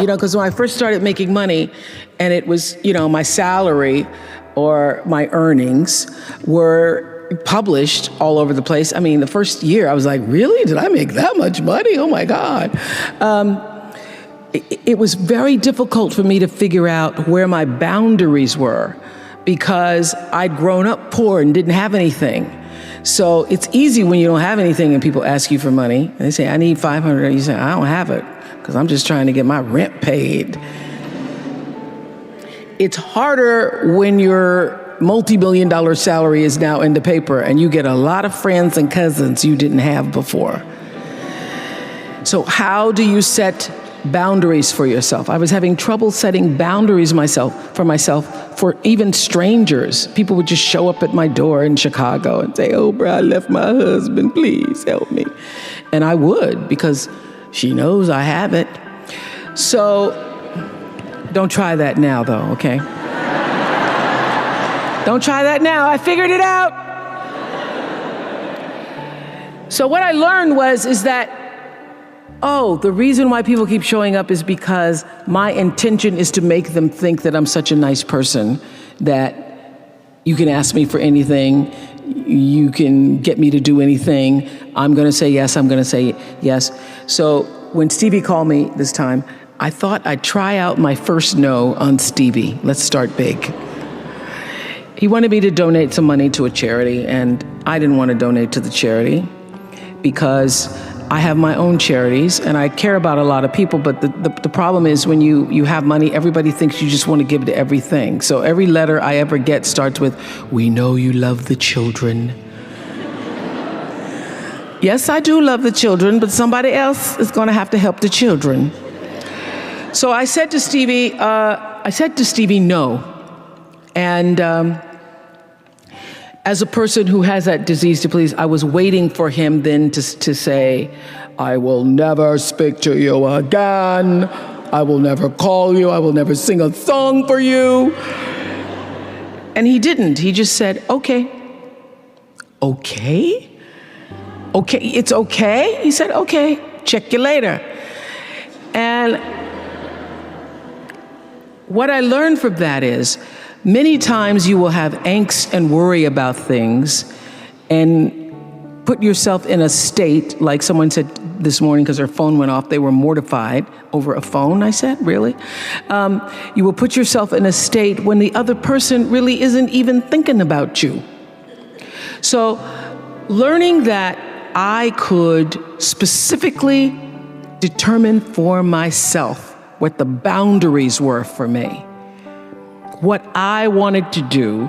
because when I first started making money and it was, my salary or my earnings were published all over the place. I mean, the first year I was like, really? Did I make that much money? Oh my God. It was very difficult for me to figure out where my boundaries were because I'd grown up poor and didn't have anything. So it's easy when you don't have anything and people ask you for money. And they say, I need $500. And you say, I don't have it because I'm just trying to get my rent paid. It's harder when your multi-million-dollar salary is now in the paper and you get a lot of friends and cousins you didn't have before. So how do you set boundaries for yourself? I was having trouble setting boundaries for myself for even strangers. People would just show up at my door in Chicago and say, Oprah, I left my husband, please help me. And I would, because she knows I have it. So don't try that now though, okay? Don't try that now, I figured it out. So what I learned is that the reason why people keep showing up is because my intention is to make them think that I'm such a nice person that you can ask me for anything, you can get me to do anything, I'm gonna say yes, I'm gonna say yes. So when Stevie called me this time, I thought I'd try out my first no on Stevie. Let's start big. He wanted me to donate some money to a charity, and I didn't want to donate to the charity because I have my own charities and I care about a lot of people, but the problem is when you have money, everybody thinks you just want to give to everything. So every letter I ever get starts with, we know you love the children. Yes, I do love the children, but somebody else is going to have to help the children. So I said to Stevie, no. And as a person who has that disease to please, I was waiting for him then to say, I will never speak to you again. I will never call you. I will never sing a song for you. And he didn't. He just said, okay. Okay? Okay, it's okay? He said, okay, check you later. And what I learned from that is, many times you will have angst and worry about things and put yourself in a state, like someone said this morning because their phone went off, they were mortified over a phone, I said, really? You will put yourself in a state when the other person really isn't even thinking about you. So learning that I could specifically determine for myself what the boundaries were for me, what I wanted to do,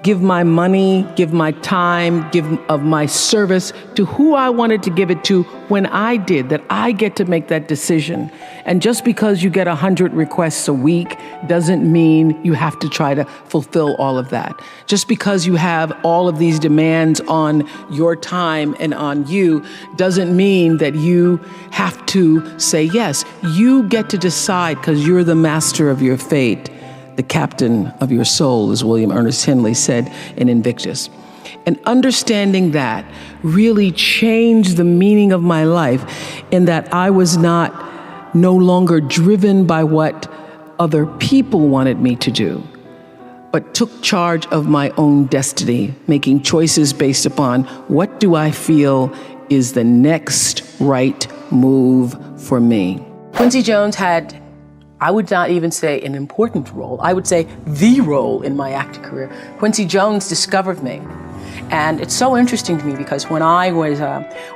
give my money, give my time, give of my service to who I wanted to give it to when I did, that I get to make that decision. And just because you get 100 requests a week doesn't mean you have to try to fulfill all of that. Just because you have all of these demands on your time and on you doesn't mean that you have to say yes. You get to decide because you're the master of your fate. The captain of your soul, as William Ernest Henley said in Invictus. And understanding that really changed the meaning of my life in that I was no longer driven by what other people wanted me to do, but took charge of my own destiny, making choices based upon what do I feel is the next right move for me. Quincy Jones had, I would not even say an important role, I would say the role in my acting career. Quincy Jones discovered me. And it's so interesting to me because when I was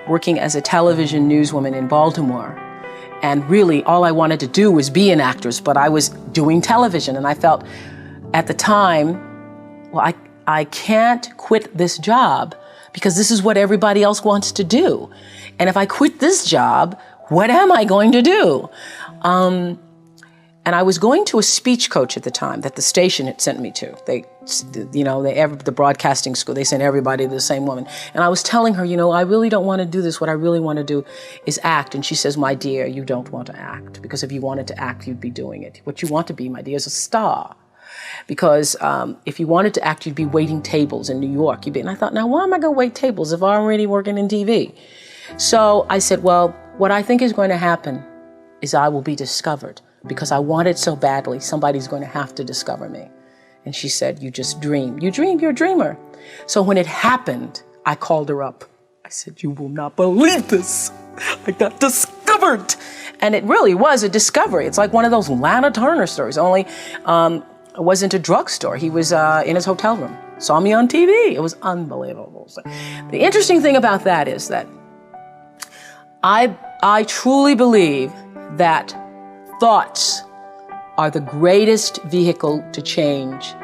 working as a television newswoman in Baltimore, and really all I wanted to do was be an actress, but I was doing television, and I felt at the time, well, I can't quit this job because this is what everybody else wants to do. And if I quit this job, what am I going to do? And I was going to a speech coach at the time that the station had sent me to. The broadcasting school, they sent everybody to the same woman. And I was telling her, I really don't want to do this. What I really want to do is act. And she says, my dear, you don't want to act. Because if you wanted to act, you'd be doing it. What you want to be, my dear, is a star. Because if you wanted to act, you'd be waiting tables in New York. And I thought, now why am I going to wait tables if I'm already working in TV? So I said, well, what I think is going to happen is I will be discovered. because I want it so badly. Somebody's going to have to discover me. And she said, you just dream. You dream, you're a dreamer. So when it happened, I called her up. I said, you will not believe this. I got discovered. And it really was a discovery. It's like one of those Lana Turner stories, only it wasn't a drugstore. He was in his hotel room, saw me on TV. It was unbelievable. So the interesting thing about that is that I truly believe that thoughts are the greatest vehicle to change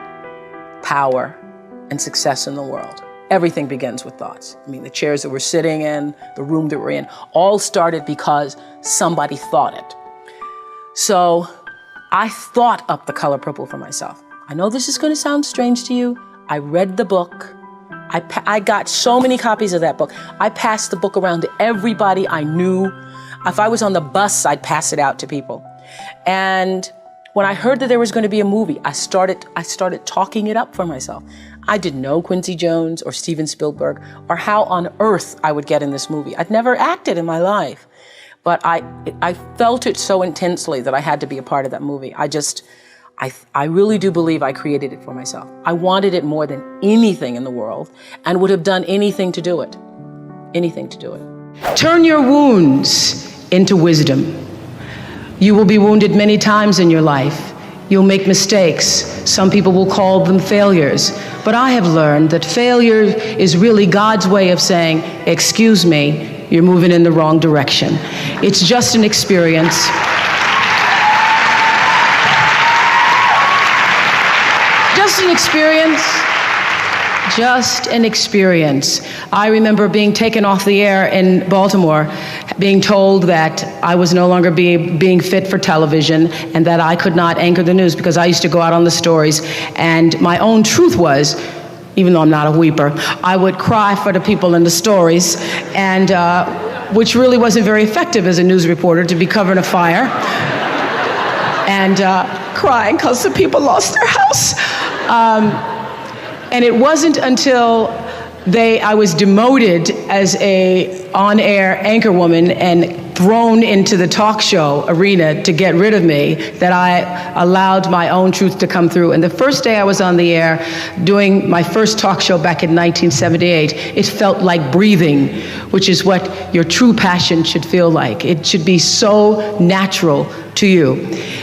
power and success in the world. Everything begins with thoughts. I mean, the chairs that we're sitting in, the room that we're in, all started because somebody thought it. So I thought up The Color Purple for myself. I know this is going to sound strange to you. I read the book. I got so many copies of that book. I passed the book around to everybody I knew. If I was on the bus, I'd pass it out to people. And when I heard that there was going to be a movie, I started talking it up for myself. I didn't know Quincy Jones or Steven Spielberg or how on earth I would get in this movie. I'd never acted in my life, but I felt it so intensely that I had to be a part of that movie. I really do believe I created it for myself. I wanted it more than anything in the world and would have done anything to do it. Anything to do it. Turn your wounds into wisdom. You will be wounded many times in your life. You'll make mistakes. Some people will call them failures. But I have learned that failure is really God's way of saying, excuse me, you're moving in the wrong direction. It's just an experience. Just an experience. Just an experience. I remember being taken off the air in Baltimore, being told that I was no longer being fit for television and that I could not anchor the news because I used to go out on the stories. And my own truth was, even though I'm not a weeper, I would cry for the people in the stories, and which really wasn't very effective as a news reporter, to be covering a fire and crying because the people lost their house. And it wasn't until I was demoted as a on-air anchorwoman and thrown into the talk show arena to get rid of me that I allowed my own truth to come through. And the first day I was on the air doing my first talk show back in 1978, it felt like breathing, which is what your true passion should feel like. It should be so natural to you.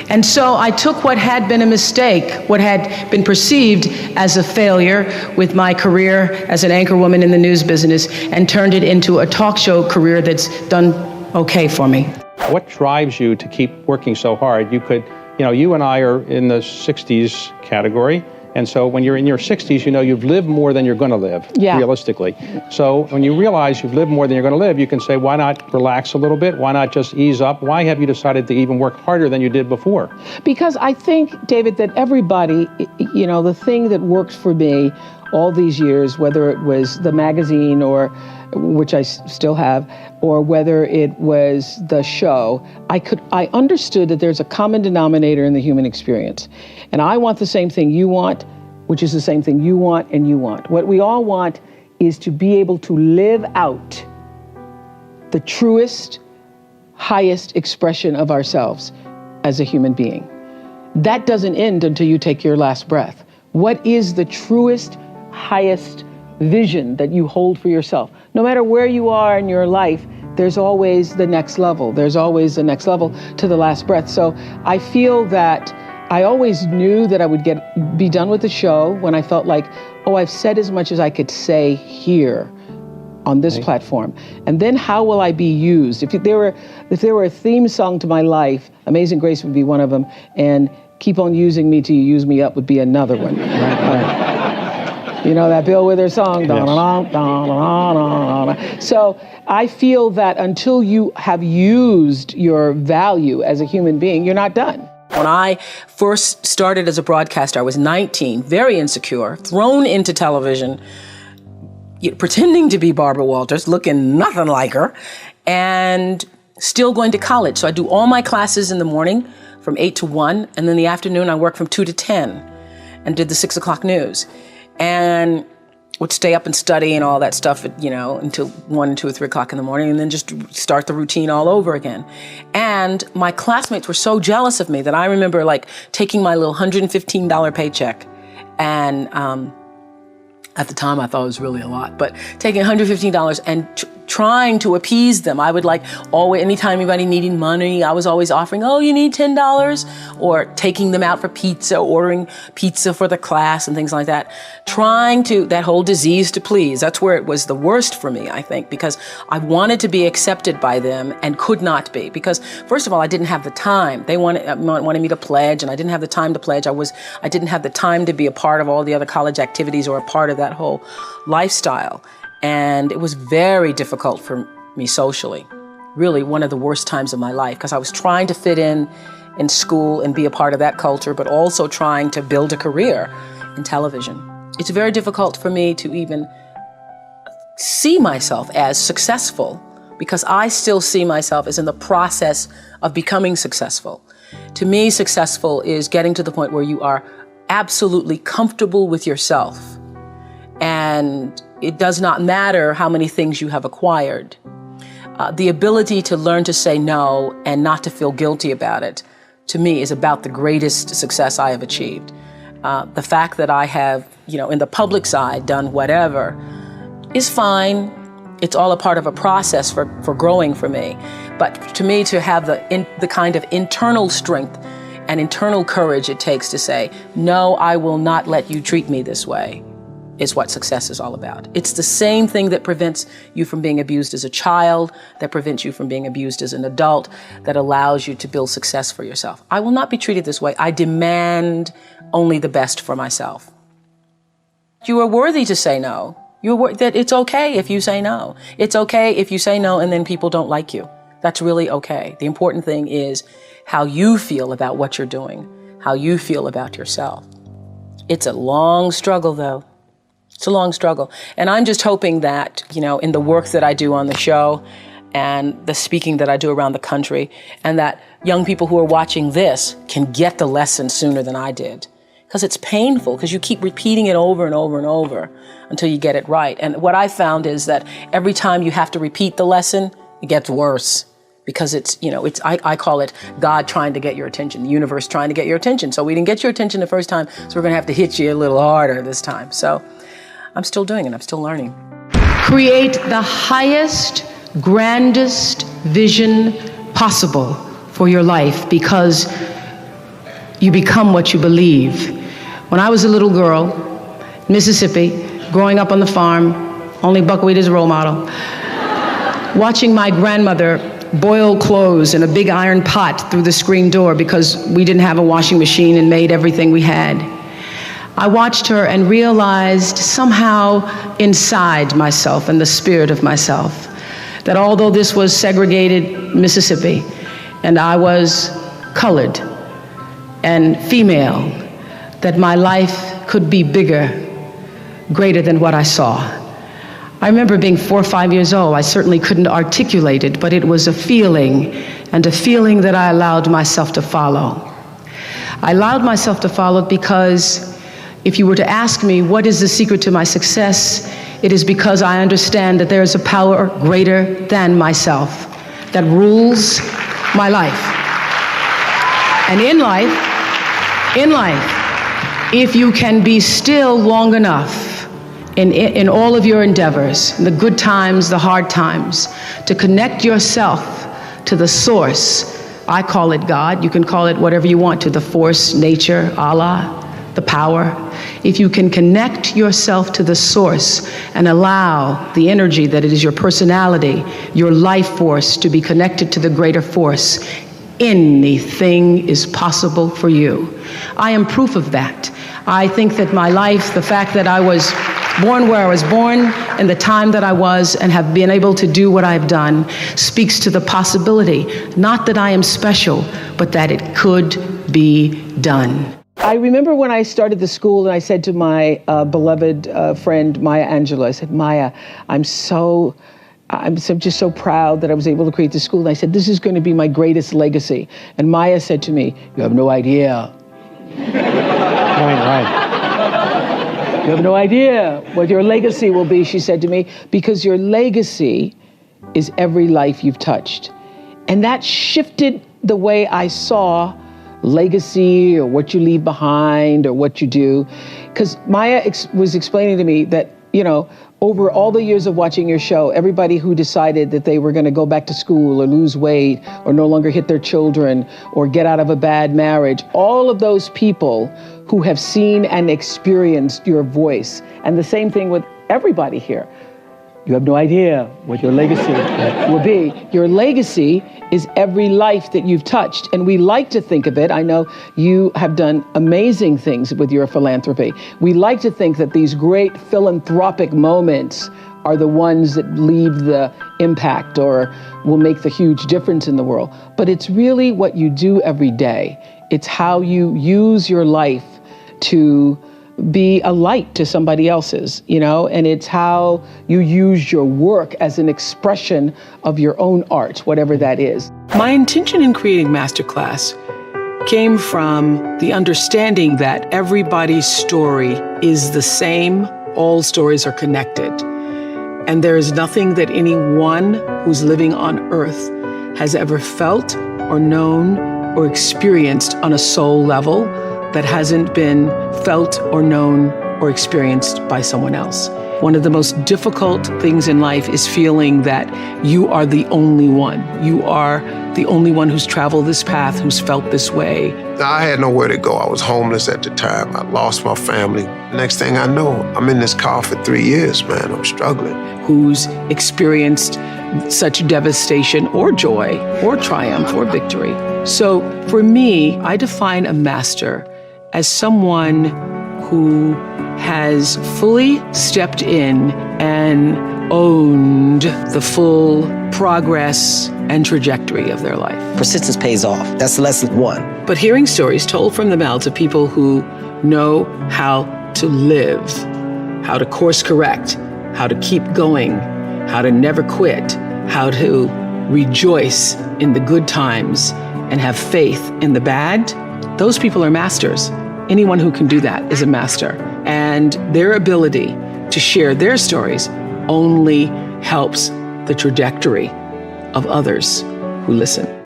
And so I took what had been a mistake, what had been perceived as a failure with my career as an anchorwoman in the news business, and turned it into a talk show career that's done okay for me. What drives you to keep working so hard? You and I are in the 60s category. And so when you're in your 60s, you've lived more than you're going to live, realistically. So when you realize you've lived more than you're going to live, you can say, why not relax a little bit? Why not just ease up? Why have you decided to even work harder than you did before? Because I think, David, that everybody, the thing that works for me all these years, whether it was the magazine, or which I still have, or whether it was the show, I understood that there's a common denominator in the human experience. And I want the same thing you want, which is the same thing you want and you want. What we all want is to be able to live out the truest, highest expression of ourselves as a human being. That doesn't end until you take your last breath. What is the truest, highest vision that you hold for yourself? No matter where you are in your life, there's always the next level. There's always the next level to the last breath. So I feel that I always knew that I would be done with the show when I felt like, I've said as much as I could say here on this platform. And then how will I be used? If there were a theme song to my life, Amazing Grace would be one of them, and Keep on Using Me Till You Use Me Up would be another one. You know that Bill Withers song? Yes. So I feel that until you have used your value as a human being, you're not done. When I first started as a broadcaster, I was 19, very insecure, thrown into television, pretending to be Barbara Walters, looking nothing like her, and still going to college. So I do all my classes in the morning from 8 to 1, and then the afternoon I work from 2 to 10 and did the 6 o'clock news. And would stay up and study and all that stuff, until 1, 2, or 3 o'clock in the morning, and then just start the routine all over again. And my classmates were so jealous of me that I remember taking my little $115 paycheck, and at the time I thought it was really a lot, but taking $115 and trying to appease them. I would anytime anybody needed money, I was always offering, oh, you need $10, or taking them out for pizza, ordering pizza for the class and things like that. That whole disease to please, that's where it was the worst for me, I think, because I wanted to be accepted by them and could not be, because first of all, I didn't have the time. They wanted me to pledge, and I didn't have the time to pledge. I didn't have the time to be a part of all the other college activities or a part of that whole lifestyle. And it was very difficult for me socially, really one of the worst times of my life, because I was trying to fit in school and be a part of that culture, but also trying to build a career in television. It's very difficult for me to even see myself as successful, because I still see myself as in the process of becoming successful. To me, successful is getting to the point where you are absolutely comfortable with yourself. And it does not matter how many things you have acquired. The ability to learn to say no and not to feel guilty about it, to me, is about the greatest success I have achieved. The fact that I have, in the public side, done whatever is fine. It's all a part of a process for growing for me. But to me, to have the kind of internal strength and internal courage it takes to say, no, I will not let you treat me this way, is what success is all about. It's the same thing that prevents you from being abused as a child, that prevents you from being abused as an adult, that allows you to build success for yourself. I will not be treated this way. I demand only the best for myself. You are worthy to say no. That it's okay if you say no. It's okay if you say no and then people don't like you. That's really okay. The important thing is how you feel about what you're doing, how you feel about yourself. It's a long struggle, though. It's a long struggle. And I'm just hoping that, in the work that I do on the show and the speaking that I do around the country, and that young people who are watching this can get the lesson sooner than I did. Because it's painful, because you keep repeating it over and over and over until you get it right. And what I found is that every time you have to repeat the lesson, it gets worse. Because I call it God trying to get your attention, the universe trying to get your attention. So we didn't get your attention the first time, so we're going to have to hit you a little harder this time. So I'm still doing it. I'm still learning. Create the highest, grandest vision possible for your life, because you become what you believe. When I was a little girl in Mississippi, growing up on the farm, only buckwheat as a role model, watching my grandmother boil clothes in a big iron pot through the screen door because we didn't have a washing machine and made everything we had. I watched her and realized somehow inside myself and the spirit of myself that although this was segregated Mississippi and I was colored and female, that my life could be bigger, greater than what I saw. I remember being 4 or 5 years old. I certainly couldn't articulate it, but it was a feeling, and a feeling that I allowed myself to follow. I allowed myself to follow it because if you were to ask me what is the secret to my success, it is because I understand that there is a power greater than myself that rules my life. And in life, if you can be still long enough in all of your endeavors, the good times, the hard times, to connect yourself to the source. I call it God. You can call it whatever you want to, the force, nature, Allah, the power. If you can connect yourself to the source and allow the energy that it is your personality, your life force, to be connected to the greater force, anything is possible for you. I am proof of that. I think that my life, the fact that I was born where I was born and the time that I was and have been able to do what I've done, speaks to the possibility, not that I am special, but that it could be done. I remember when I started the school and I said to my beloved friend, Maya Angelou, I said, Maya, I'm just so proud that I was able to create the school. And I said, this is going to be my greatest legacy. And Maya said to me, you have no idea. Right. You have no idea what your legacy will be, she said to me, because your legacy is every life you've touched. And that shifted the way I saw legacy or what you leave behind or what you do. Because Maya was explaining to me that, you know, over all the years of watching your show, everybody who decided that they were going to go back to school or lose weight or no longer hit their children or get out of a bad marriage, all of those people who have seen and experienced your voice. And the same thing with everybody here. You have no idea what your legacy will be. Your legacy is every life that you've touched. And we like to think of it. I know you have done amazing things with your philanthropy. We like to think that these great philanthropic moments are the ones that leave the impact or will make the huge difference in the world. But it's really what you do every day. It's how you use your life to be a light to somebody else's, you know, and it's how you use your work as an expression of your own art, whatever that is. My intention in creating Masterclass came from the understanding that everybody's story is the same, all stories are connected. And there is nothing that anyone who's living on earth has ever felt or known or experienced on a soul level that hasn't been felt or known or experienced by someone else. One of the most difficult things in life is feeling that you are the only one. You are the only one who's traveled this path, who's felt this way. I had nowhere to go. I was homeless at the time. I lost my family. Next thing I know, I'm in this car for 3 years, man. I'm struggling. Who's experienced such devastation or joy or triumph or victory. So for me, I define a master as someone who has fully stepped in and owned the full progress and trajectory of their life. Persistence pays off. That's lesson one. But hearing stories told from the mouths of people who know how to live, how to course correct, how to keep going, how to never quit, how to rejoice in the good times and have faith in the bad, those people are masters. Anyone who can do that is a master. And their ability to share their stories only helps the trajectory of others who listen.